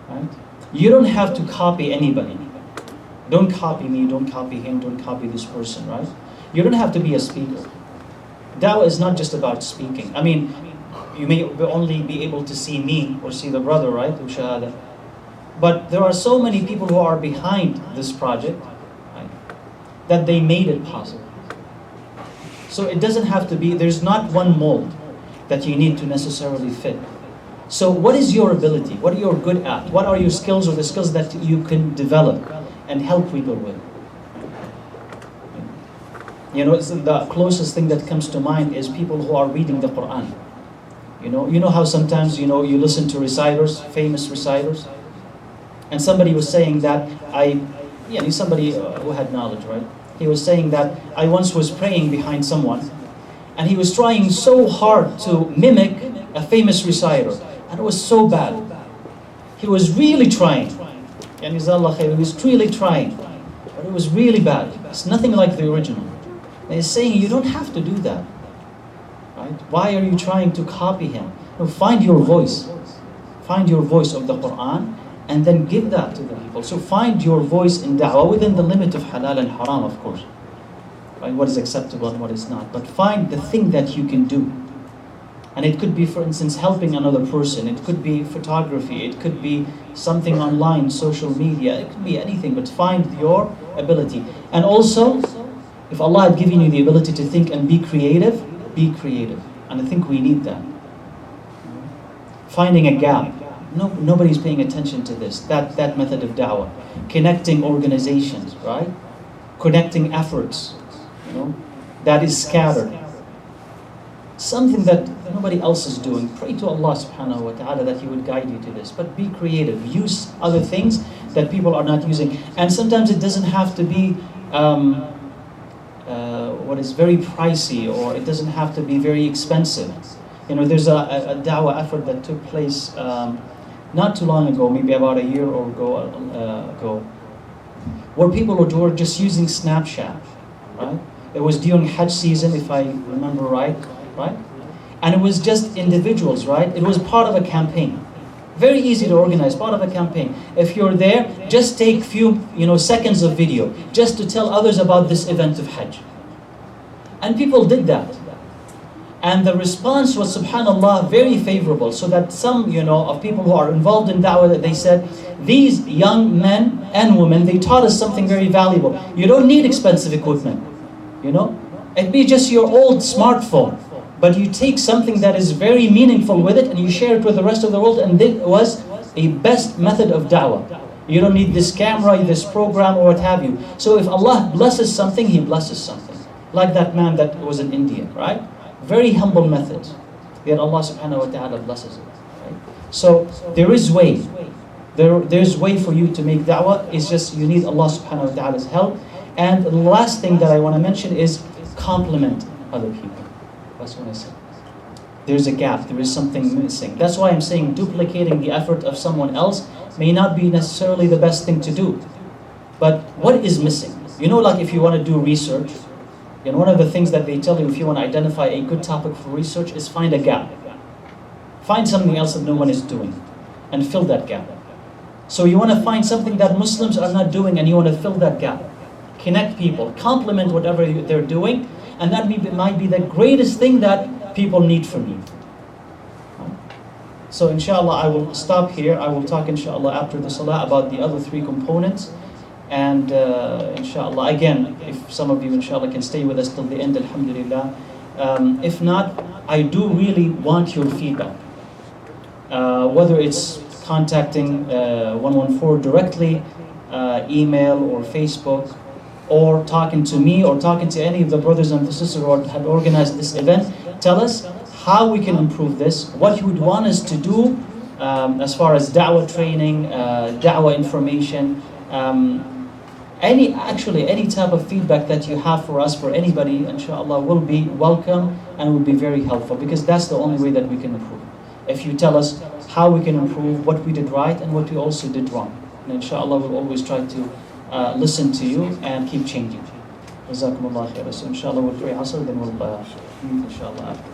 right? You don't have to copy anybody. Don't copy me, don't copy him, don't copy this person, right? You don't have to be a speaker. Dawah is not just about speaking. I mean, you may only be able to see me or see the brother, right? Shahada. But there are so many people who are behind this project, right, that they made it possible. So it doesn't have to be, there's not one mold that you need to necessarily fit. So what is your ability? What are you good at? What are your skills or the skills that you can develop and help people with? You know, the closest thing that comes to mind is people who are reading the Quran. You know how sometimes, you listen to reciters, famous reciters, and somebody was saying that somebody who had knowledge, right? He was saying that I once was praying behind someone, and he was trying so hard to mimic a famous reciter, and it was so bad. He was really trying. He was really trying, but it was really bad. It's nothing like the original. And he's saying you don't have to do that. Right? Why are you trying to copy him? No, find your voice. Find your voice of the Quran and then give that to the people. So find your voice in da'wah within the limit of halal and haram, of course. Right? What is acceptable and what is not. But find the thing that you can do. And it could be, for instance, helping another person. It could be photography. It could be something online, social media. It could be anything, but find your ability. And also, if Allah had given you the ability to think and be creative, be creative. And I think we need that. Finding a gap. Nobody's paying attention to this. That method of da'wah. Connecting organizations, right? Connecting efforts, that is scattered. Something that nobody else is doing. Pray to Allah subhanahu wa ta'ala that He would guide you to this. But be creative. Use other things that people are not using. And sometimes it doesn't have to be what is very pricey, or it doesn't have to be very expensive. There's a da'wah effort that took place not too long ago, maybe about a year or ago, where people were just using Snapchat, right? It was during Hajj season, if I remember right? And it was just individuals, right? It was part of a campaign. Very easy to organize, part of a campaign. If you're there, just take few, seconds of video, just to tell others about this event of Hajj. And people did that. And the response was, subhanAllah, very favorable. So that some, of people who are involved in da'wah, they said, these young men and women, they taught us something very valuable. You don't need expensive equipment, It'd be just your old smartphone. But you take something that is very meaningful with it and you share it with the rest of the world, and this was a best method of da'wah. You don't need this camera, this program, or what have you. So if Allah blesses something, He blesses something. Like that man that was in India, right? Very humble method. Yet Allah subhanahu wa ta'ala blesses it. Right? So there is way. There's way for you to make da'wah. It's just you need Allah subhanahu wa ta'ala's help. And the last thing that I want to mention is compliment other people. That's what I said. There's a gap. There is something missing. That's why I'm saying duplicating the effort of someone else may not be necessarily the best thing to do. But what is missing? Like if you want to do research, one of the things that they tell you if you want to identify a good topic for research is find a gap. Find something else that no one is doing and fill that gap. So you want to find something that Muslims are not doing and you want to fill that gap. Connect people, complement whatever they're doing, and that might be the greatest thing that people need from you. So inshallah, I will stop here. I will talk inshallah after the salah about the other three components. And inshallah, again, if some of you inshallah can stay with us till the end, alhamdulillah. If not, I do really want your feedback. Whether it's contacting 114 directly, email or Facebook, or talking to me, or talking to any of the brothers and sisters who have organized this event, tell us how we can improve this, what you would want us to do as far as da'wah training, da'wah information, any type of feedback that you have for us, for anybody, inshallah, will be welcome and will be very helpful, because that's the only way that we can improve. If you tell us how we can improve, what we did right and what we also did wrong. And inshallah, we'll always try to listen to you and keep changing. Jazakumullah khair. So inshallah we'll pray Asr, then we'll meet inshallah after.